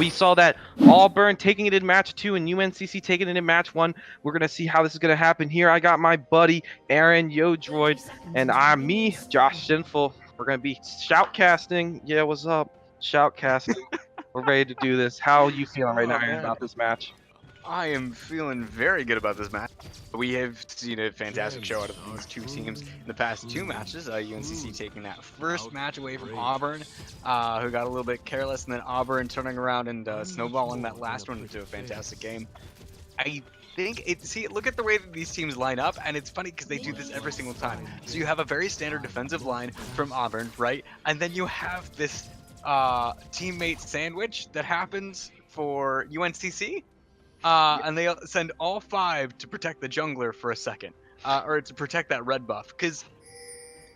We saw that Auburn taking it in match 2 and UNCC taking it in match 1. We're going to see how this is going to happen here. I got my buddy Aaron Yodroid and me, Josh Sinful. We're going to be shoutcasting. Yeah, what's up? Shoutcasting. We're ready to do this. How are you feeling right now, Aaron, Man, about this match? I am feeling very good about this match. We have seen a fantastic show out of these two teams in the past 2 matches. UNCC taking that first match away from Auburn, who got a little bit careless, and then Auburn turning around and snowballing that last one into a fantastic game. I think look at the way that these teams line up, and it's funny because they do this every single time. So you have a very standard defensive line from Auburn, right? And then you have this teammate sandwich that happens for UNCC. And they send all 5 to protect the jungler for a second, or to protect that red buff, because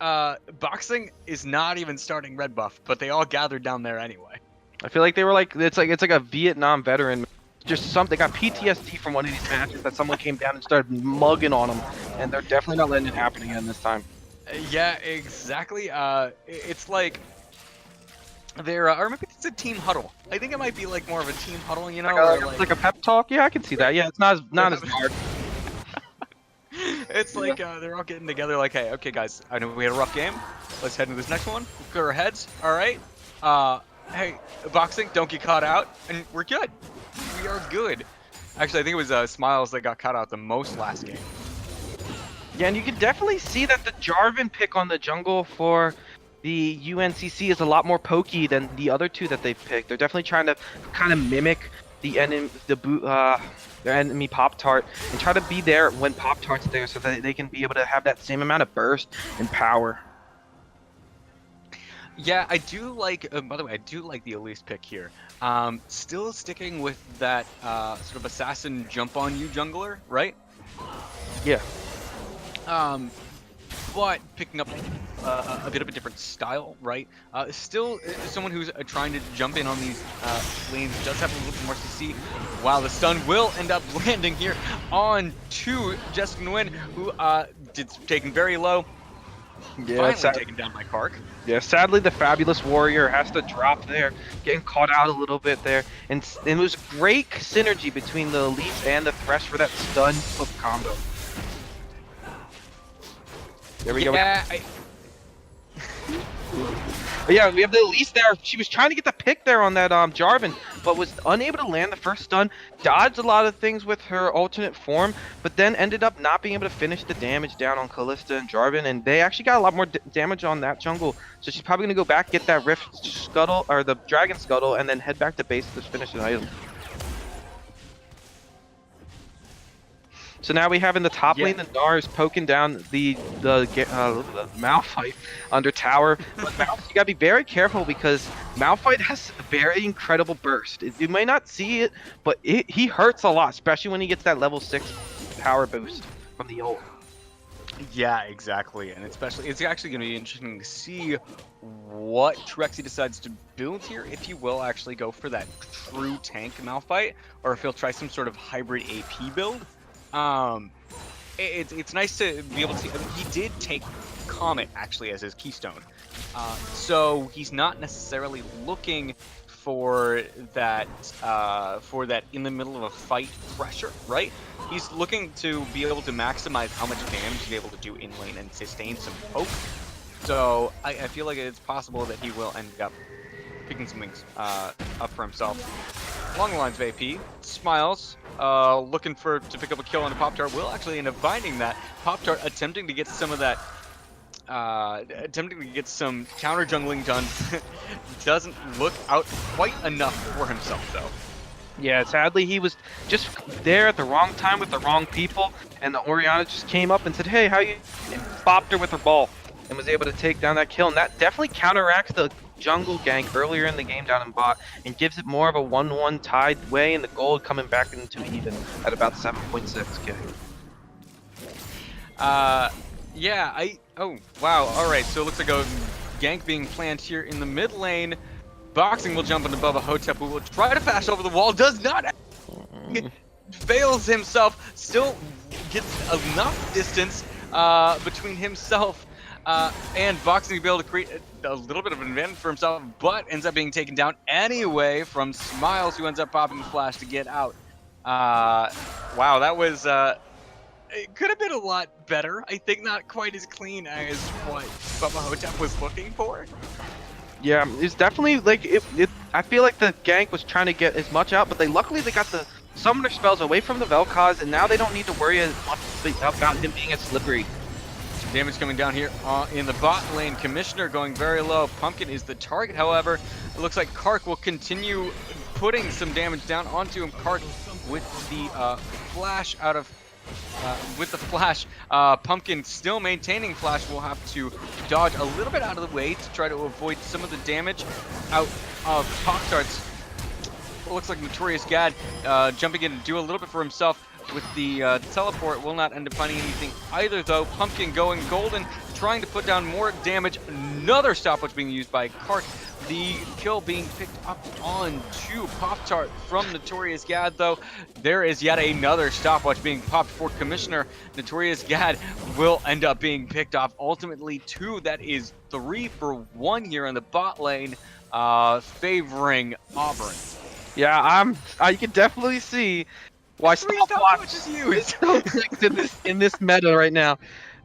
boxing is not even starting red buff, but they all gathered down there anyway. I feel like they were like it's like a Vietnam veteran. Just something got PTSD from one of these matches that someone came down and started mugging on them, and they're definitely not letting it happen again this time. Yeah, exactly. It's like they're or maybe it's a team huddle. I think it might be like more of a team huddle, you know, like a pep talk. Yeah, I can see that. Yeah, it's not as hard. It's like they're all getting together like, hey, okay guys, I know we had a rough game. Let's head into this next one. Clear our heads. All right. Hey, boxing, don't get caught out, and we're good. We are good. Actually, I think it was Smiles that got caught out the most last game. Yeah, and you can definitely see that the Jarvan pick on the jungle for the UNCC is a lot more pokey than the other 2 that they've picked. They're definitely trying to kind of mimic the enemy, their enemy Pop-Tart, and try to be there when Pop-Tart's there so that they can be able to have that same amount of burst and power. Yeah, I do like, by the way, I do like the Elise pick here. Still sticking with that sort of assassin jump on you jungler, right? Yeah. But picking up a bit of a different style, right? Still someone who's trying to jump in on these lanes, does have a little bit more CC. Wow, the stun will end up landing here on to Jessica Nguyen, who did taken very low. Yeah, finally taken down by Kark. Yeah, sadly the Fabulous Warrior has to drop there, getting caught out a little bit there. And it was great synergy between the Elites and the Thresh for that stun hook combo. There we go. Yeah, we have the Elise there. She was trying to get the pick there on that Jarvan, but was unable to land the first stun. Dodged a lot of things with her alternate form, but then ended up not being able to finish the damage down on Kalista and Jarvan, and they actually got a lot more damage on that jungle. So she's probably gonna go back, get that Rift Scuttle or the Dragon Scuttle, and then head back to base to finish an item. So now we have in the top lane, the Gnar is poking down the Malphite under tower. But Malphite, you gotta be very careful because Malphite has a very incredible burst. You may not see it, but he hurts a lot, especially when he gets that level 6 power boost from the ult. Yeah, exactly, and it's actually going to be interesting to see what Trexie decides to build here, if he will actually go for that true tank Malphite, or if he'll try some sort of hybrid AP build. It's nice to be able to. He did take Comet actually as his keystone, so he's not necessarily looking for that in the middle of a fight pressure, right? He's looking to be able to maximize how much damage he's able to do in lane and sustain some poke. So I feel like it's possible that he will end up picking some things up for himself. Along the lines of AP, Smiles, looking to pick up a kill on a Pop-Tart, will actually end up finding that. Pop-Tart attempting to get some of that, attempting to get some counter jungling done. Doesn't look out quite enough for himself though. Yeah, sadly he was just there at the wrong time with the wrong people, and the Orianna just came up and said, hey, how you, and bopped her with her ball, and was able to take down that kill, and that definitely counteracts the jungle gank earlier in the game down in bot and gives it more of a 1-1 tied way, and the gold coming back into even at about 7.6k. Oh wow, alright, so it looks like a gank being planned here in the mid lane. Boxing will jump into Bubba Hotep, who will try to flash over the wall, does not, fails himself, still gets enough distance between himself and Boxing to be able to create a little bit of an advantage for himself, but ends up being taken down anyway from Smiles, who ends up popping the flash to get out. Wow, that was it could have been a lot better. I think not quite as clean as what Bubba Hotep was looking for. Yeah, it's definitely like I feel like the gank was trying to get as much out, but luckily they got the summoner spells away from the Vel'Koz, and now they don't need to worry as much about him being as slippery. Some damage coming down here in the bot lane. Commissioner going very low. Pumpkin is the target, however. It looks like Kark will continue putting some damage down onto him. Kark with the flash out of Pumpkin still maintaining flash, will have to dodge a little bit out of the way to try to avoid some of the damage out of Pop-Tarts. It looks like Notorious Gad jumping in to do a little bit for himself with the teleport. Will not end up finding anything either, though. Pumpkin going golden, trying to put down more damage. Another stopwatch being used by Kark. The kill being picked up on to Pop-Tart from Notorious Gad, though. There is yet another stopwatch being popped for Commissioner. Notorious Gad will end up being picked off. Ultimately, 2. That is 3 for 1 here in the bot lane, favoring Auburn. Yeah, you can definitely see why 3 stopwatch stopwatches used. in this meta right now.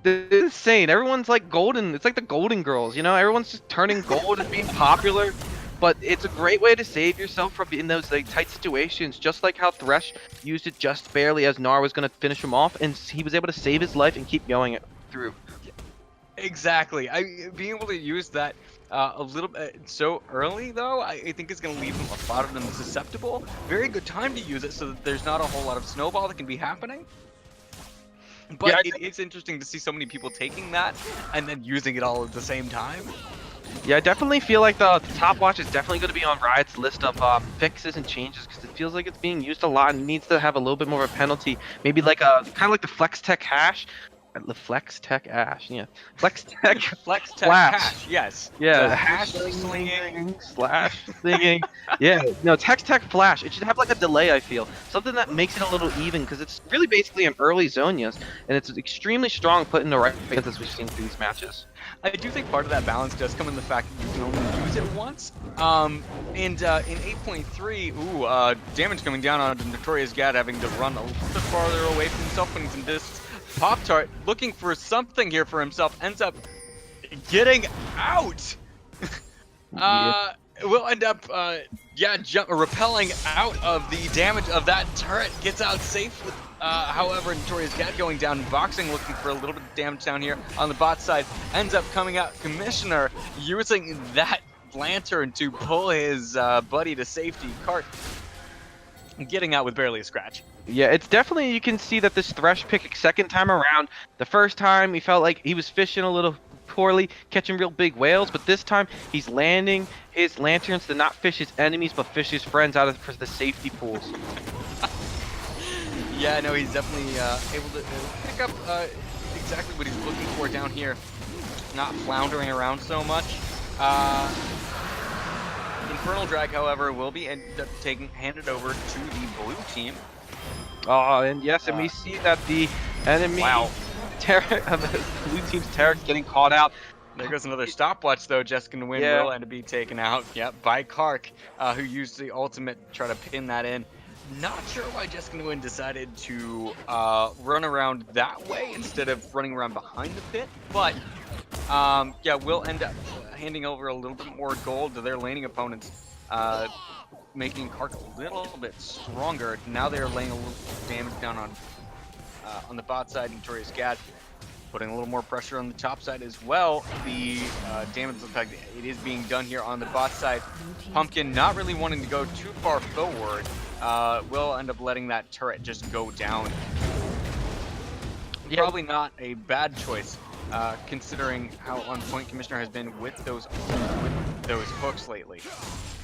It's insane. Everyone's like golden. It's like the golden girls, you know? Everyone's just turning gold and being popular. But it's a great way to save yourself from in those like tight situations, just like how Thresh used it just barely as Gnar was going to finish him off, and he was able to save his life and keep going it through. Exactly. Being able to use that a little bit so early, though, I think is going to leave him a lot of them susceptible. Very good time to use it so that there's not a whole lot of snowball that can be happening. But yeah, it's interesting to see so many people taking that and then using it all at the same time. Yeah, I definitely feel like the top watch is definitely going to be on Riot's list of fixes and changes, because it feels like it's being used a lot and needs to have a little bit more of a penalty. Maybe like kind of like the Flex Tech hash. The Flex Tech Ash, yeah. Flex Tech Hash, yes. Yeah, so hash slinging slash slinging. Yeah, no, Tech Flash. It should have like a delay, I feel. Something that makes it a little even, because it's really basically an early Zonias, and it's extremely strong put in the right place as we've seen through these matches. I do think part of that balance does come in the fact that you can only use it once. And in 8.3, damage coming down on Notorious Gad, having to run a little bit farther away from himself, putting some distance. Pop-Tart looking for something here for himself, ends up getting out. Will end up repelling out of the damage of that turret, gets out safe with however, Notorious Gad going down, boxing, looking for a little bit of damage down here on the bot side, ends up coming out. Commissioner using that lantern to pull his buddy to safety. Kark getting out with barely a scratch. Yeah, it's definitely, you can see that this Thresh pick second time around. The first time he felt like he was fishing a little poorly, catching real big whales, but this time he's landing his lanterns to not fish his enemies, but fish his friends out of the safety pools. Yeah, no, he's definitely able to pick up exactly what he's looking for down here. Not floundering around so much. Infernal Drag, however, will be handed over to the blue team. Oh, and yes, and we see that the enemy the blue team's Tarek's getting caught out. There goes another stopwatch, though. Jessica Nguyen will end up being taken out. Yep, by Kark, who used the ultimate to try to pin that in. Not sure why Jessica Nguyen decided to run around that way instead of running around behind the pit, but yeah, we'll end up handing over a little bit more gold to their laning opponents, making Kark a little bit stronger. Now they're laying a little damage down on the bot side. Notorious Gad putting a little more pressure on the top side as well. The damage looks like it is being done here on the bot side. Pumpkin not really wanting to go too far forward. Will end up letting that turret just go down. Probably not a bad choice, considering how on point Commissioner has been with those hooks lately.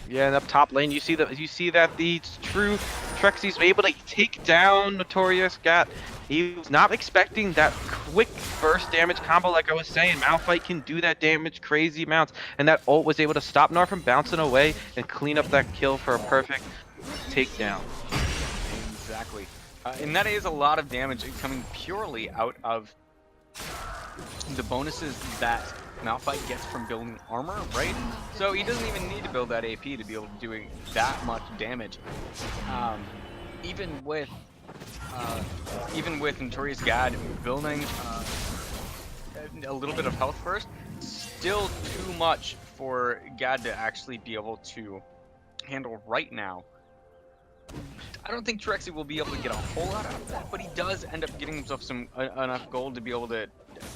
Yeah, and up top lane, you see that the true Trexie's able to take down Notorious Gad. He was not expecting that quick burst damage combo, like I was saying. Malphite can do that damage crazy amounts, and that ult was able to stop Gnar from bouncing away and clean up that kill for a perfect takedown. Exactly. And that is a lot of damage coming purely out of the bonuses that Malphite gets from building armor, right? So he doesn't even need to build that AP to be able to doing that much damage. Even with Notorious God building a little bit of health first, still too much for God to actually be able to handle right now. I don't think Trexie will be able to get a whole lot out of that, but he does end up getting himself some enough gold to be able to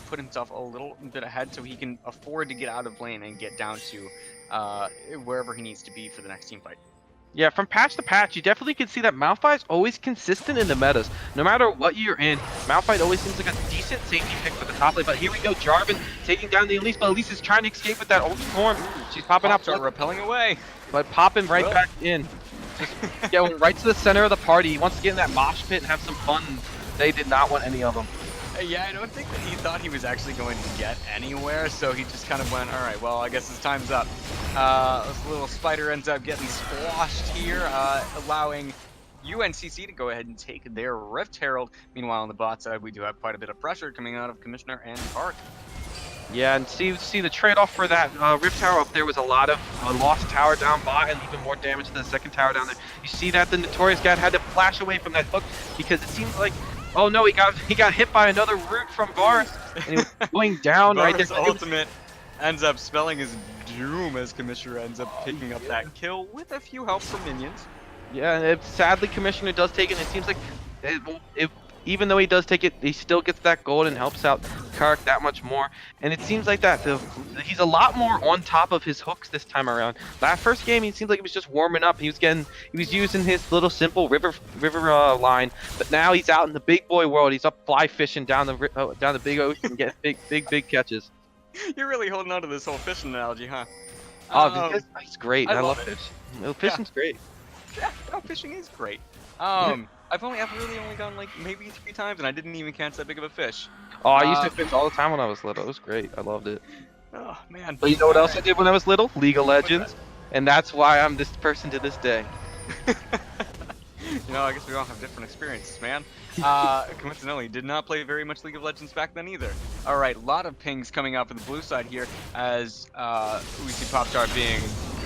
put himself a little bit ahead so he can afford to get out of lane and get down to wherever he needs to be for the next team fight. Yeah, from patch to patch, you definitely can see that Malphite is always consistent in the metas. No matter what you're in, Malphite always seems like a decent safety pick for the top lane. But here we go, Jarvan taking down the Elise, but Elise is trying to escape with that ult form. She's popping up, repelling away, but popping right back in. Just going right to the center of the party. He wants to get in that mosh pit and have some fun. They did not want any of them. Yeah, I don't think that he thought he was actually going to get anywhere, so he just kind of went, all right, well, I guess his time's up. This little spider ends up getting squashed here, allowing UNCC to go ahead and take their Rift Herald. Meanwhile, on the bot side, we do have quite a bit of pressure coming out of Commissioner and Park. Yeah, and see the trade-off for that Rift Tower up there was a lot of lost tower down bot and even more damage to the second tower down there. You see that the Notorious God had to flash away from that hook because it seems like, oh no, he got hit by another root from Varus and he was going down right there. Ultimate ends up spelling his doom as Commissioner ends up picking up that kill with a few help from minions. Yeah, and sadly Commissioner does take it, and it seems like even though he does take it, he still gets that gold and helps out Kark that much more. And it seems like that he's a lot more on top of his hooks this time around. That first game, he seemed like he was just warming up. He was using his little simple river line, but now he's out in the big boy world. He's up fly fishing down the big ocean, getting big catches. You're really holding on to this whole fishing analogy, huh? Oh, because it's great. I love fish. Fishing's great. Yeah, no, fishing is great. I've really only gone like maybe 3 times, and I didn't even catch that big of a fish. Oh, I used to fish all the time when I was little. It was great. I loved it. Oh man. But you know what else I did when I was little? League of Legends, and that's why I'm this person to this day. You know, I guess we all have different experiences, man. Coincidentally, did not play very much League of Legends back then either. All right, a lot of pings coming out for the blue side here as we see Popstar being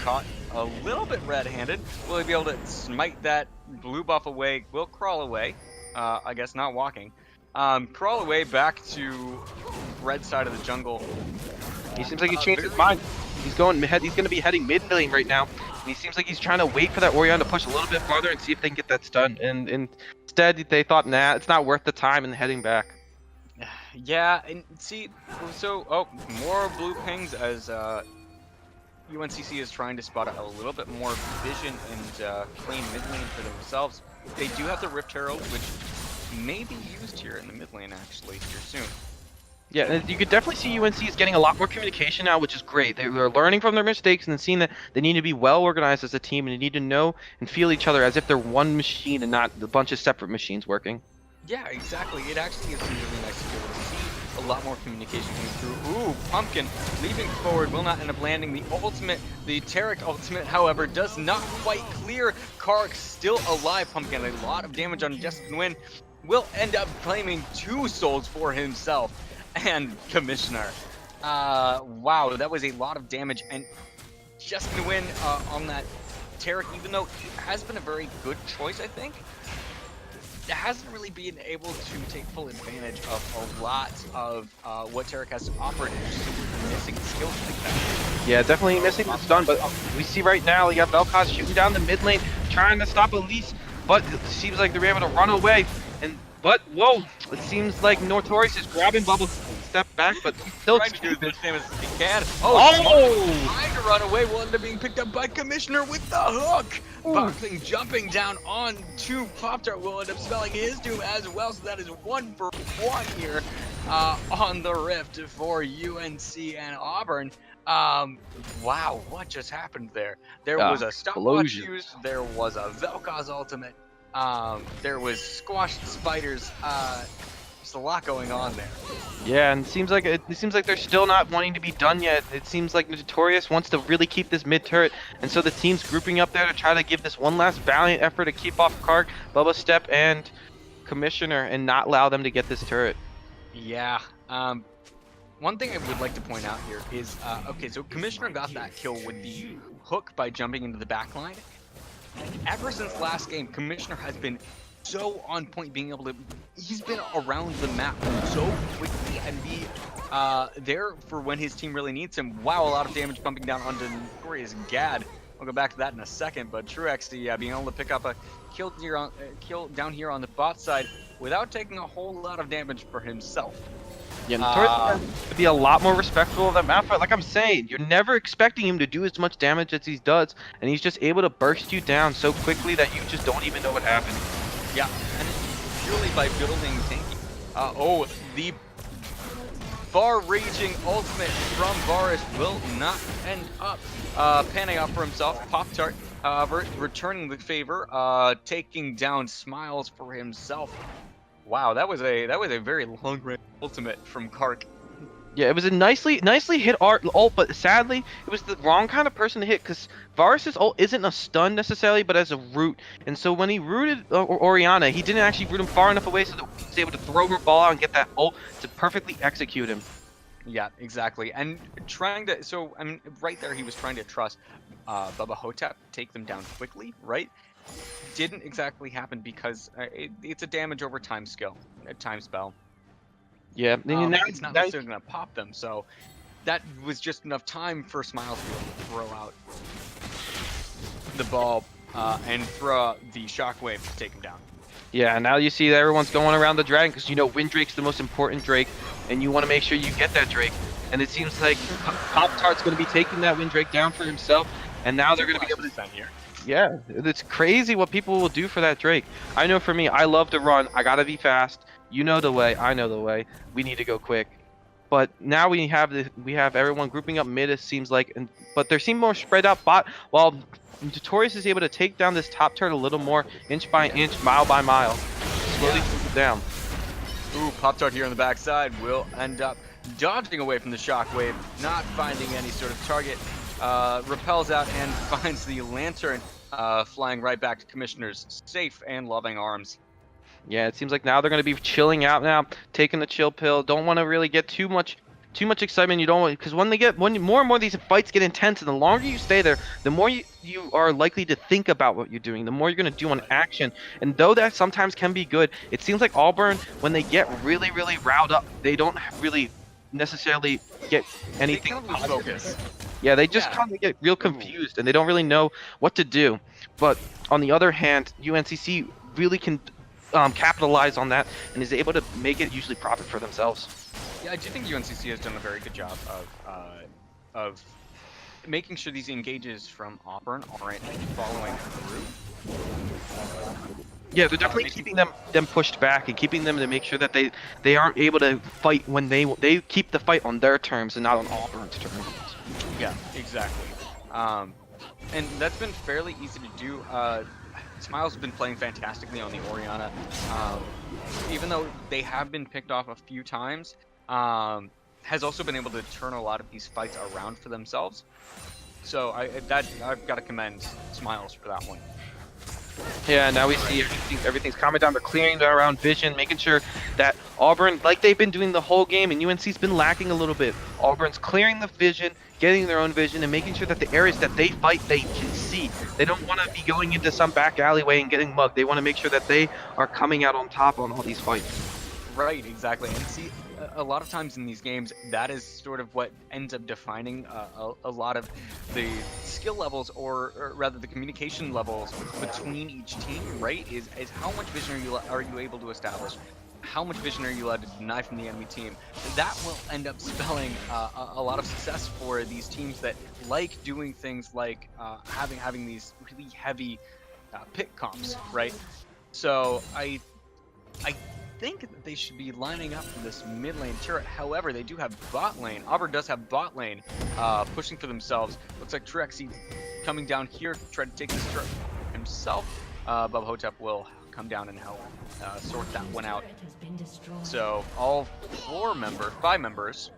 caught a little bit red-handed. Will he be able to smite that blue buff away? Will crawl away. I guess not walking. Crawl away back to red side of the jungle. He seems like he changed his mind. He's going to be heading mid lane right now. And he seems like he's trying to wait for that Orion to push a little bit farther and see if they can get that stun. And instead, they thought, nah, it's not worth the time, and heading back. Yeah, and see, so more blue pings as UNCC is trying to spot a little bit more vision and claim mid lane for themselves. They do have the Rift Herald, which may be used here in the mid lane actually here soon. Yeah, and you could definitely see UNC is getting a lot more communication now, which is great. They're learning from their mistakes and then seeing that they need to be well organized as a team and they need to know and feel each other as if they're one machine and not a bunch of separate machines working. Yeah, exactly. It actually is really nice to be able to see a lot more communication coming through. Ooh, Pumpkin leaping forward will not end up landing the ultimate. The Tarek ultimate, however, does not quite clear. Kark still alive. Pumpkin a lot of damage on Justin Win. Will end up claiming 2 souls for himself and Commissioner. Wow, that was a lot of damage. And Justin Win on that Tarek, even though it has been a very good choice, I think, it hasn't really been able to take full advantage of a lot of what Tarek has to offer. It's just missing skills like that. Yeah, definitely missing the stun, but we see right now you got Vel'Koz shooting down the mid lane, trying to stop Elise, but it seems like they're able to run away. But whoa, it seems like Notorious is grabbing Bubble, step back, but still trying to do the same as he can. Trying to run away will end up being picked up by Commissioner with the hook. Boxing, jumping down onto Pop-Tart will end up spelling his doom as well. So that is 1 for 1 here on the Rift for UNC and Auburn. Wow, what just happened there? There was a stopwatch used. There was a Vel'Koz ultimate. There was squashed spiders. There's a lot going on there. Yeah, and it seems like they're still not wanting to be done yet. It seems like Notorious wants to really keep this mid turret, and so the team's grouping up there to try to give this one last valiant effort to keep off Kark, Bubba Step, and Commissioner, and not allow them to get this turret. Yeah. One thing I would like to point out here is, okay, so Commissioner got that kill with the hook by jumping into the back line. Ever since last game, Commissioner has been so on point, being able to, he's been around the map so quickly and be there for when his team really needs him. Wow, a lot of damage bumping down onto Notorious Gad. I'll go back to that in a second, but Truex, being able to pick up a kill down here on the bot side without taking a whole lot of damage for himself. Yeah, Notorious has to be a lot more respectful of that map fight. Like I'm saying, you're never expecting him to do as much damage as he does, and he's just able to burst you down so quickly that you just don't even know what happened. Yeah, and purely by building tanky. Oh, the far-reaching ultimate from Varus will not end up panning out for himself. Pop-Tart, returning the favor, taking down Smiles for himself. Wow, that was a very long-range ultimate from Kark. Yeah, it was a nicely hit ult, but sadly, it was the wrong kind of person to hit, because Varus's ult isn't a stun necessarily, but as a root. And so when he rooted Orianna, he didn't actually root him far enough away so that he was able to throw her ball out and get that ult to perfectly execute him. Yeah, exactly. And trying to, so, I mean, right there he was trying to trust Bubba Hotep, take them down quickly, right? Didn't exactly happen because it's a damage over time skill, a time spell. Yeah, it's not necessarily going to pop them, so that was just enough time for Smiles to be able to throw out the ball and throw out the shockwave to take him down. Yeah, now you see that everyone's going around the dragon because, you know, Wind Drake's the most important Drake, and you want to make sure you get that Drake. And it seems like Pop-Tart's going to be taking that Wind Drake down for himself, and now they're going to be able to defend here. Yeah, it's crazy what people will do for that Drake. I know for me, I love to run. I gotta be fast. You know the way. I know the way. We need to go quick. But now we have everyone grouping up mid. It seems like, but they seem more spread out bot. While Notorious is able to take down this top turret a little more, inch by inch, mile by mile, slowly down. Ooh, Pop-Tart here on the backside will end up dodging away from the shockwave, not finding any sort of target. Repels out and finds the lantern, flying right back to Commissioner's safe and loving arms. Yeah, it seems like now they're going to be chilling out now, taking the chill pill. Don't want to really get too much excitement. You don't want, because when more and more of these fights get intense, and the longer you stay there, the more you are likely to think about what you're doing, the more you're going to do on action. And though that sometimes can be good, it seems like Auburn, when they get really riled up, they don't really necessarily get anything focus. Yeah, they just kind of get real confused and they don't really know what to do. But on the other hand, UNCC really can capitalize on that and is able to make it usually profit for themselves. Yeah, I do think UNCC has done a very good job of making sure these engages from Auburn aren't following through. Yeah, they're definitely keeping them pushed back and keeping them to make sure that they aren't able to fight when they keep the fight on their terms and not on Auburn's terms. Yeah, exactly. And that's been fairly easy to do. Smiles has been playing fantastically on the Orianna. Even though they have been picked off a few times, has also been able to turn a lot of these fights around for themselves. So I've got to commend Smiles for that one. Yeah, now we see everything's calming down. They're clearing around vision, making sure that Auburn, like they've been doing the whole game, and UNC's been lacking a little bit. Auburn's clearing the vision, getting their own vision, and making sure that the areas that they fight, they can see. They don't want to be going into some back alleyway and getting mugged. They want to make sure that they are coming out on top on all these fights. Right, exactly. And see, a lot of times in these games, that is sort of what ends up defining a lot of the skill levels, or rather the communication levels between each team, right? Is how much vision are you able to establish? How much vision are you allowed to deny from the enemy team? That will end up spelling a lot of success for these teams that like doing things like having these really heavy pick comps, right? So I think that they should be lining up for this mid lane turret. However, they do have bot lane. Auburn does have bot lane pushing for themselves. Looks like Truexy coming down here to try to take this turret himself. Bubba Hotep will come down and help sort that one out. So all five members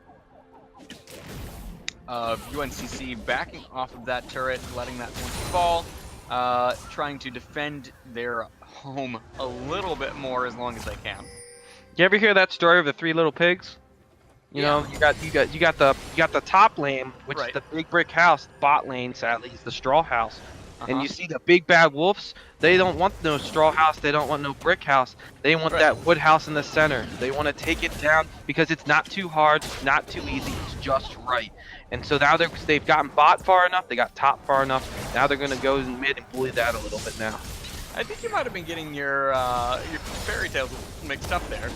of UNCC backing off of that turret, letting that one fall, trying to defend their home a little bit more as long as they can. You ever hear that story of the three little pigs? You know, you got the top lane, which is the big brick house. Bot lane, sadly, is the straw house. And you see the big bad wolves. They don't want no straw house. They don't want no brick house. They want that wood house in the center. They want to take it down because it's not too hard, not too easy. It's just right. And so now they've gotten bot far enough. They got top far enough. Now they're gonna go in mid and bully that a little bit now. I think you might have been getting your fairy tales mixed up there.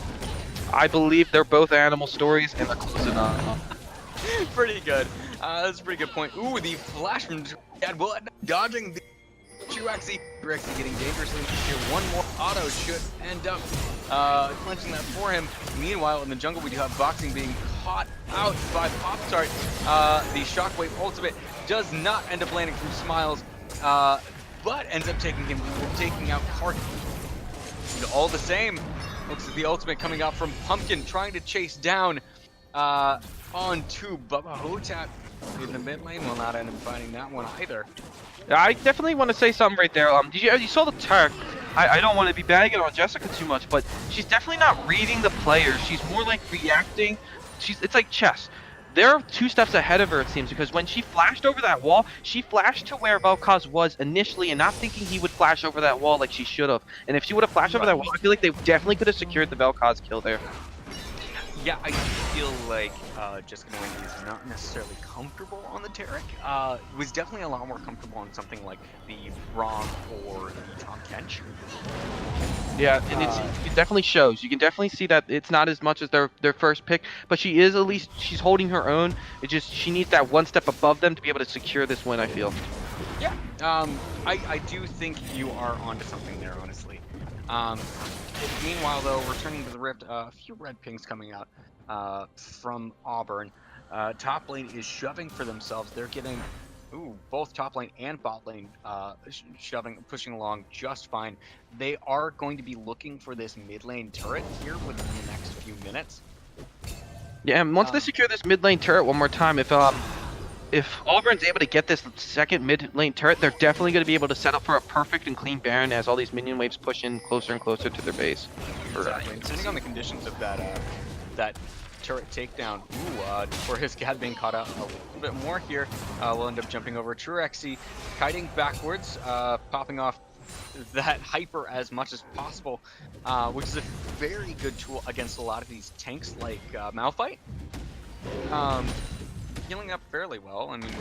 I believe they're both animal stories and they're close enough. Pretty good. That's a pretty good point. Ooh, the flash from Gadwood dodging the 2xe. 2xe getting dangerously here. One more auto should end up clenching that for him. Meanwhile, in the jungle, we do have Boxing being caught out by Pop-Tart. The Shockwave ultimate does not end up landing from Smiles, but ends up taking out Kark. All the same, looks like the ultimate coming out from Pumpkin, trying to chase down onto Bubba Hotep in the mid lane. Will not end up finding that one either. I definitely want to say something right there. You saw the Turk. I don't want to be bagging on Jessica too much, but she's definitely not reading the players. She's more like reacting. It's like chess. They're 2 steps ahead of her, it seems, because when she flashed over that wall, she flashed to where Vel'Koz was initially and not thinking he would flash over that wall like she should have. And if she would have flashed over that wall, I feel like they definitely could have secured the Vel'Koz kill there. Yeah, I feel like Jessica Nguyen is not necessarily comfortable on the Taric. Was definitely a lot more comfortable on something like the Braum or the Tom Kench. Yeah, and it definitely shows. You can definitely see that it's not as much as their first pick, but she is at least, she's holding her own. It just, she needs that one step above them to be able to secure this win, I feel. Yeah, I do think you are onto something there, honestly. Meanwhile, though, returning to the Rift, a few red pings coming out from Auburn. Top lane is shoving for themselves. They're getting, both top lane and bot lane pushing along just fine. They are going to be looking for this mid lane turret here within the next few minutes. Yeah, and once they secure this mid lane turret one more time, if Auburn's able to get this second mid lane turret, they're definitely going to be able to set up for a perfect and clean Baron as all these minion waves push in closer and closer to their base. Exactly. Depending on the conditions of that turret takedown, for his Gad being caught out a little bit more here, we'll end up jumping over 2xe, kiting backwards, popping off that hyper as much as possible, which is a very good tool against a lot of these tanks like Malphite. Healing up fairly well. I mean,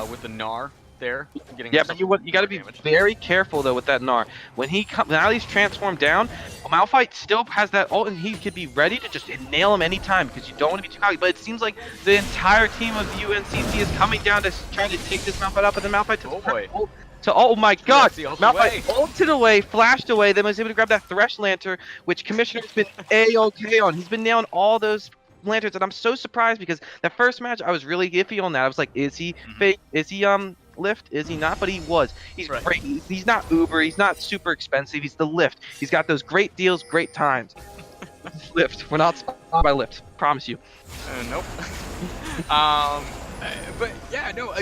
with the Gnar there, getting but you got to be very careful though with that Gnar. When now he's transformed down, Malphite still has that ult, and he could be ready to just nail him anytime because you don't want to be too cocky. But it seems like the entire team of UNCC is coming down to try to take this Malphite up, and then Malphite oh my god! Malphite ulted away, flashed away, then was able to grab that Thresh Lantern, which Commissioner's been A-OK on. He's been nailing all those lanterns, and I'm so surprised because the first match I was really iffy on that. I was like, is he fake? Is he lift? Is he not? But he was. He's great. He's not Uber. He's not super expensive. He's the lift. He's got those great deals, great times. Lift. We're not sponsored by Lift. Promise you. Nope. But yeah, no.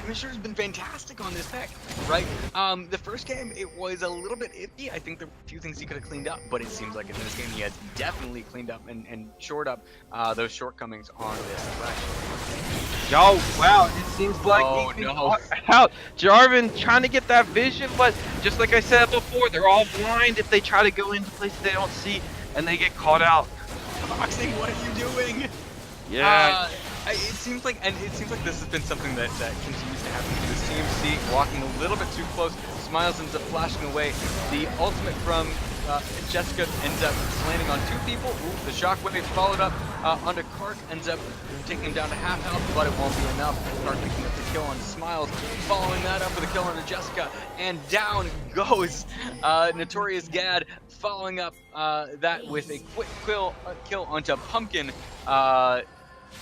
Commissioner's been fantastic on this pick, right? The first game, it was a little bit iffy. I think there were a few things he could have cleaned up, but it seems like in this game he has definitely cleaned up and shored up those shortcomings on this Thresh. Oh, wow. It seems like he's out. Jarvan trying to get that vision, but just like I said before, they're all blind if they try to go into places they don't see, and they get caught out. Boxing, what are you doing? Yeah. It seems like this has been something that continues to happen to this team. SEEC walking a little bit too close. Smiles ends up flashing away. The ultimate from Jessica ends up landing on 2 people. The shockwave followed up onto Kark, ends up taking him down to half health, but it won't be enough. Kark picking up the kill on Smiles, following that up with a kill on Jessica, and down goes Notorious Gad, following up that with a quick kill onto Pumpkin.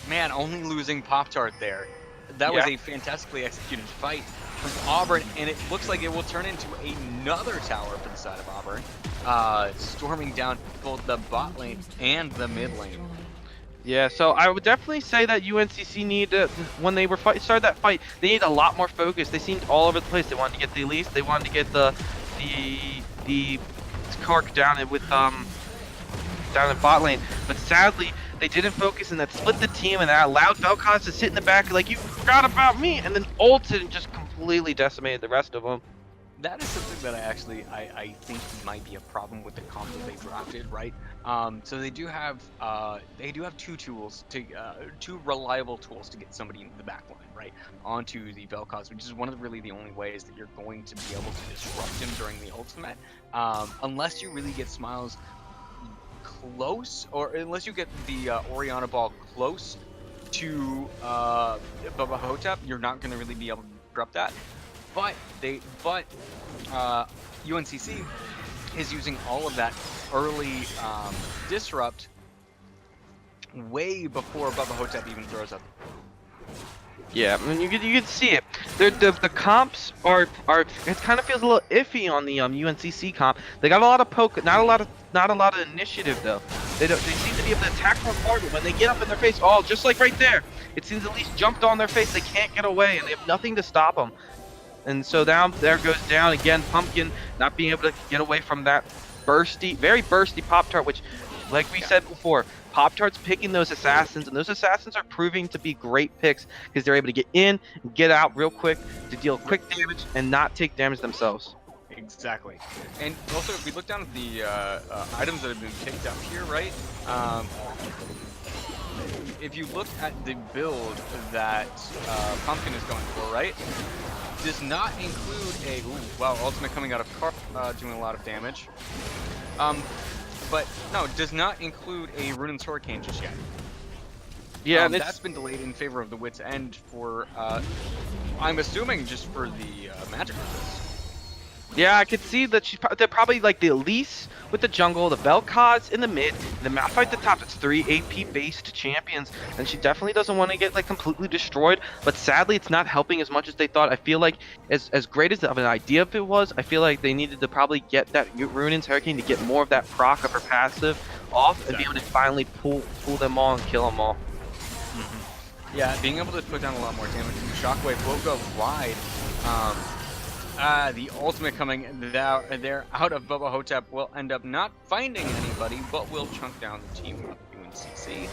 Man, only losing Pop-Tart there. That was a fantastically executed fight from Auburn, and it looks like it will turn into another tower for the side of Auburn, storming down both the bot lane and the mid lane. Yeah, so I would definitely say that UNCC need to, when they were started that fight, they need a lot more focus. They seemed all over the place. They wanted to get the Elise, they wanted to get the Kark down with down in bot lane. But sadly, they didn't focus and that split the team, and that allowed Vel'Koz to sit in the back like, you forgot about me, and then ulted and just completely decimated the rest of them. That is something that I think might be a problem with the comp that they drafted, right? So they do have two tools to two reliable tools to get somebody into the back line, right? Onto the Vel'Koz, which is one of the only ways that you're going to be able to disrupt him during the ultimate, unless you really get Smiles close, or unless you get the Orianna ball close to Bubba Hotep, you're not going to really be able to disrupt that. But UNCC is using all of that early disrupt way before Bubba Hotep even throws up. Yeah, I mean, you can see it. The comps are it kind of feels a little iffy on the UNCC comp. They got a lot of poke, not a lot of initiative though. They seem to be able to attack more hard, but when they get up in their face, oh, just like right there, it seems at least jumped on their face. They can't get away, and they have nothing to stop them. And so down there goes down again. Pumpkin not being able to get away from that very bursty Pop-Tart, which, like we said before, Pop-Tart's picking those assassins, and those assassins are proving to be great picks because they're able to get in and get out real quick to deal quick damage and not take damage themselves. Exactly. And also, if we look down at the items that have been picked up here, right? If you look at the build that Pumpkin is going for, right? Does not include a ultimate coming out of car, doing a lot of damage. But no, does not include a Ruin's Hurricane just yet. Yeah, that's been delayed in favor of the Wit's End for, I'm assuming just for the magic resist. Yeah, I could see that they're probably like the Elise with the jungle, the Vel'Koz in the mid, and the Malphite at the top. It's 3 AP based champions, and she definitely doesn't want to get like completely destroyed. But sadly, it's not helping as much as they thought. I feel like as great as of an idea if it was, I feel like they needed to probably get that Ruin's Hurricane to get more of that proc of her passive off and be able to finally pull them all and kill them all. Yeah, being able to put down a lot more damage. Shockwave will go wide. The ultimate coming there out of Bubba Hotep will end up not finding anybody, but will chunk down the team of UNCC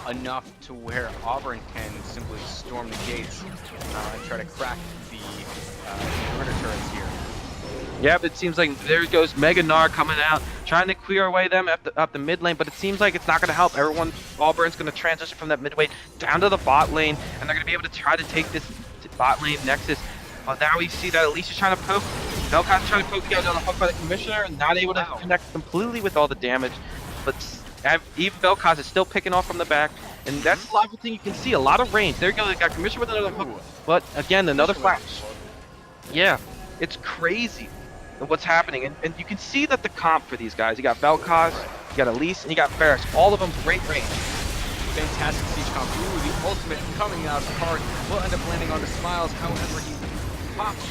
enough to where Auburn can simply storm the gates and try to crack the inhibitor turrets here. Yeah, but it seems like there goes Mega Gnar coming out, trying to clear away them up the mid lane, but it seems like it's not going to help. Auburn's going to transition from that mid lane down to the bot lane, and they're going to be able to try to take this bot lane Nexus. Now we see that Elisa's trying to poke. Vel'Koz trying to poke out on the hook by the Commissioner and not able to connect completely with all the damage. But even Vel'Koz is still picking off from the back. And that's a lot of thing you can see. A lot of range. There you go. They got Commissioner with another hook. But again, another flash. Yeah, it's crazy what's happening. And you can see that the comp for these guys. You got Vel'Koz, you got Elise, and you got Ferris. All of them great range. Fantastic siege comp. Ooh, the ultimate coming out of the park will end up landing on the Smiles. However, he popped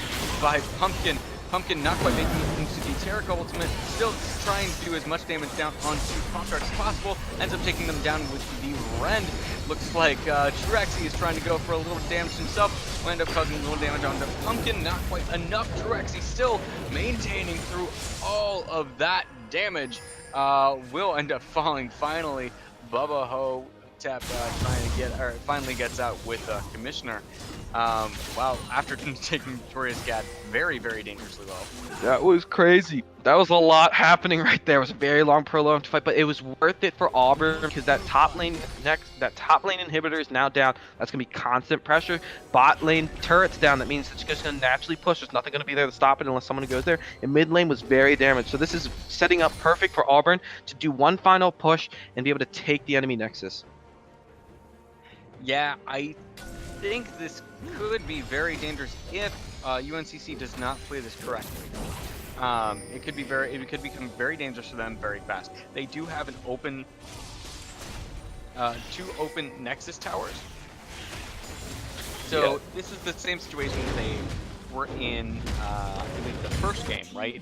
by Pumpkin. Pumpkin not quite making it into the Terraka ultimate. Still trying to do as much damage down onto Pop-Tart as possible. Ends up taking them down with the Rend. Looks like Truaxi is trying to go for a little damage himself. Will end up causing a little damage onto Pumpkin. Not quite enough. Truaxi still maintaining through all of that damage. Will end up falling finally. Bubba Hotep finally gets out with Commissioner. Wow, after taking Victoria's Gad very, very dangerously low. That was crazy. That was a lot happening right there. It was a very long, prolonged fight, but it was worth it for Auburn because that top lane inhibitor is now down. That's gonna be constant pressure. Bot lane turret's down. That means it's just gonna naturally push. There's nothing gonna be there to stop it unless someone goes there. And mid lane was very damaged. So this is setting up perfect for Auburn to do one final push and be able to take the enemy Nexus. Yeah, I think this could be very dangerous if UNCC does not play this correctly. It could become very dangerous for them very fast. They do have an open, 2 open Nexus towers. So this is the same situation they were in the first game, right?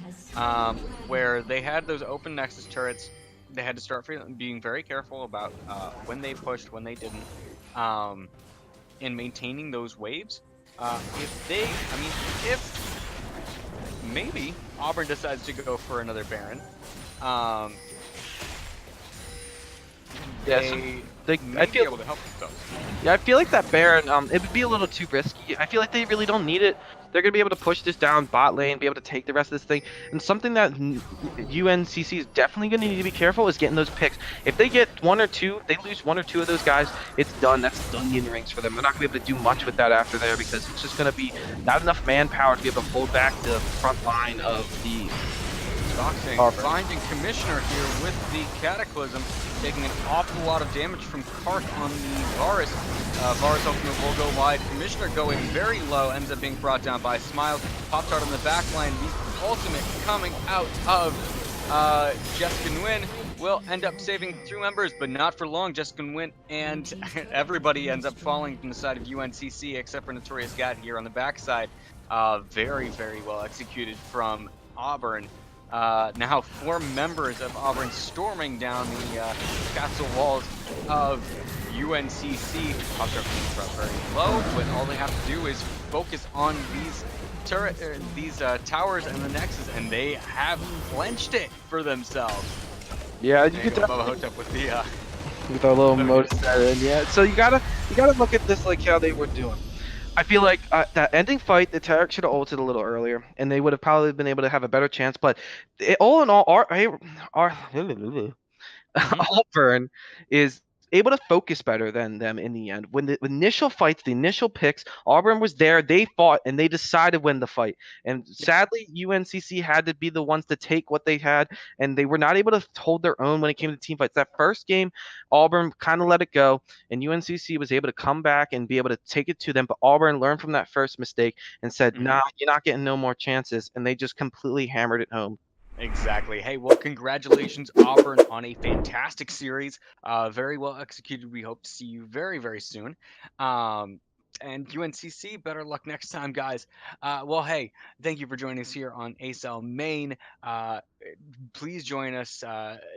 Where they had those open Nexus turrets. They had to start being very careful about when they pushed, when they didn't. In maintaining those waves. If maybe Auburn decides to go for another Baron, Yeah, so they they, I may be feel able to help themselves. Yeah, I feel like that Baron, it would be a little too risky. I feel like they really don't need it. They're gonna be able to push this down bot lane, be able to take the rest of this thing. And something that UNCC is definitely gonna need to be careful is getting those picks. If they get one or two, they lose one or two of those guys, it's done. That's Dungeon rings for them. They're not gonna be able to do much with that after there because it's just gonna be not enough manpower to be able to hold back the front line of the Doxing, Auburn. finding Commissioner here with the Cataclysm, taking an awful lot of damage from Karth on the Varus. Varus ultimate will go wide. Commissioner going very low, ends up being brought down by Smiles. Pop-Tart on the back line. The ultimate coming out of Jessica Nguyen will end up saving 2 members, but not for long. Jessica Nguyen and everybody ends up falling from the side of UNCC except for Notorious God here on the backside. Very, very well executed from Auburn. Now 4 members of Auburn storming down the castle walls of UNCC. Pop-Tart being brought very low, but all they have to do is focus on these towers and the nexus, and they have clenched it for themselves. Yeah, you There could you go, Bubba definitely hooked up with the with our little There motor it is. set in. Yeah, so you gotta look at this like how they were doing. I feel like that ending fight, the Tarek should have ulted a little earlier, and they would have probably been able to have a better chance. But all in all, our Mhm. Auburn is able to focus better than them in the end. When the initial fights, the initial picks, Auburn was there, they fought, and they decided when to fight. And Yes. sadly, UNCC had to be the ones to take what they had, and they were not able to hold their own when it came to team fights. That first game, Auburn kind of let it go, and UNCC was able to come back and be able to take it to them. But Auburn learned from that first mistake and said, Mhm. "Nah, you're not getting no more chances," and they just completely hammered it home. Exactly. Hey, well, congratulations, Auburn, on a fantastic series. Very well executed. We hope to see you very, very soon. And UNCC, better luck next time, guys. Well, hey, thank you for joining us here on ACEL Main. Please join us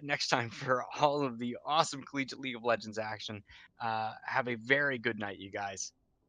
next time for all of the awesome Collegiate League of Legends action. Have a very good night, you guys.